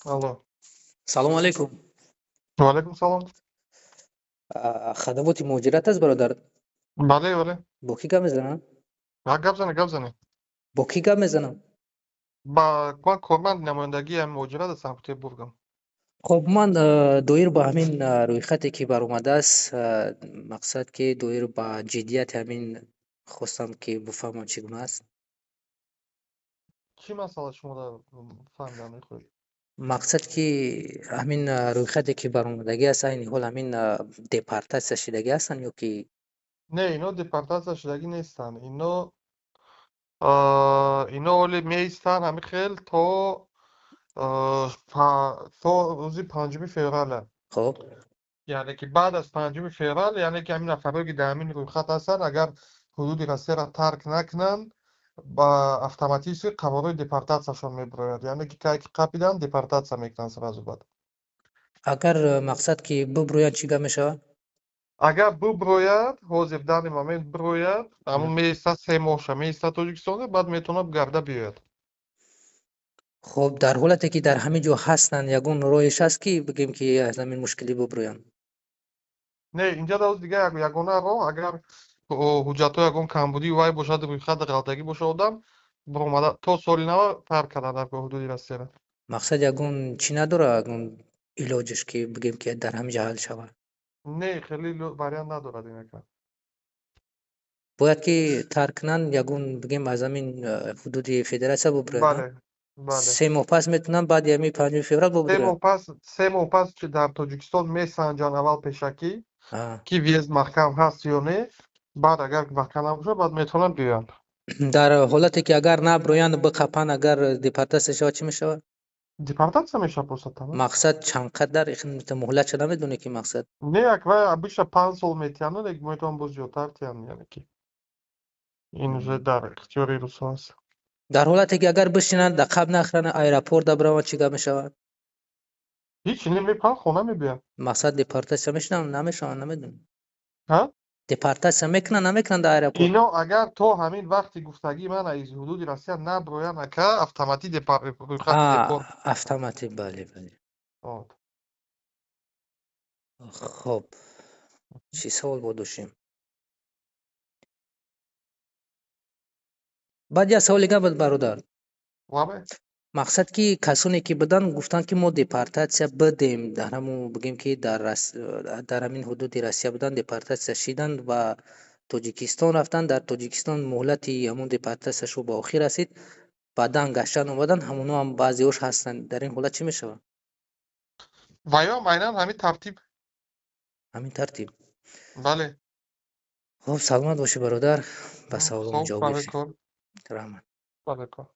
Алло. салом алейкум. Валейкум салом. хадамоти муҳоҷират аст бародар? Бале, бале. Бо кӣ гап мезанам? Гап зани. Бо кӣ гап мезанам? Ман корманд намояндагии ҳамин муҳоҷират ҳастам, Петербургам. хуб, ман доир ба ҳамин рӯйхате ки баромадааст, мақсад ки доир ба ҷиддияти ҳамин хостам ки бифаҳмам чӣ гуна аст. Чӣ масъала шуморо фаҳмидам мехоҳед? мақсад ки ҳамин рӯйхате ки баромадагӣ аст, айни ҳол ҳамин депортатсия шидагӣ ҳастанд ё ки Не, ино депортатсия шудагӣ нестанд. Ино оли меистанд ҳамин хел то рӯзи 5 феврала. хуб Яъне ки баъд аз 5 феврал, яъне ки ҳамин нафарҳое ки дар ҳамин рӯйхат ҳастанд, агар ҳудуди Россияро тарк накунанд, ба автоматически қарори депортатсияшон мебарояд. Яъне ки кай ки қапиданд, депортатсия мекунанд сразу баъд. агар мақсад ки бибироянд чӣ гап мешавад? Агар бибирояд, ҳозир дар ин момент бибирояд, ҳамун меистад 3 моҳша меистад Тоҷикистонда, баъд метавонад гарда биёяд. хуб, дар ҳолате ки дар ҳамин ҷо ҳастанд, ягон роҳеш ҳаст ки бигем ки аз ҳамин мушкилӣ бибироянд? Не, инҷа дар дигар ягона роҳ, агар ҳуҷҷатҳои ягон камбудии вай бошад, рӯйхати ғалтагӣ бошад, одам баромада то соли нав тарк кардан дар ҳудуди Россияро. мақсад ягон чӣ надорад, ягон илоҷаш ки бигем ки дар ҳамин ҷо ҳал шавад? Не, хеле вариант надорад инака. бояд ки тарк кунанд, ягон бигем аз ҳамин ҳудуди федератсия бибироянд? Бале, бале. 3 моҳ пас метавонанд, баъди ҳамин 5 феврал бибироянд? 3 моҳ пас дар Тоҷикистон месанҷанд аввал пешакӣ ки въезд маҳкам ҳаст ё не. Баъд агар маҳкам набошад, баъд метавонанд биёянд. дар ҳолате ки агар набироянд, биқапанд, агар депортатсия шавад, чӣ мешавад? Депортатсия мешавад просто тамом. мақсад чанд қадар муҳлатша намедонӣ ки мақсад? Не, аквай обычно 5 сол метиҳанд, лек метавон боз ҷотар тиҳанд, яъне ки ин уже дар ихтиёри русо аст. дар ҳолате ки агар бишинанд, дақаб нахӯранд, аэропорт бираванд, чӣ гап мешавад? ҳеҷ немепаранд, хона мебиёянд. мақсад депортатсия мешаванд, намешаванд, намедонам. Ҳа? депортатсия мекунанд, намекунанд дар аэропорт? Ино агар то ҳамин вақти гуфтагии ман аз ҳудуди Россия набироянд, ака автоматик рӯйхати депорт. автоматик, бале, бале. От. хуб, чӣ савол бо доштем? баъд як саволи гап бародар. Вабе? мақсад ки касоне ки буданд, гуфтанд ки мо депортатсия бидем, дар ҳамун бигем ки дар ҳамин ҳудуди Россия буданд, депортатсия шиданд ва Тоҷикистон рафтанд. дар Тоҷикистон муҳлати ҳамун депортатсияшон ба охир расид. баъдан гаштанд омаданд, ҳамуно ҳам баъзеҳош ҳастанд. дар ин ҳолат чӣ мешавад? Ваём айнан ҳамин тартиб. ҳамин тартиб. Бале. хуб, саломат бошӣ бародар. ба саволоми ҷавоб Бале гирифтем. кор. раҳмат. Бале кор.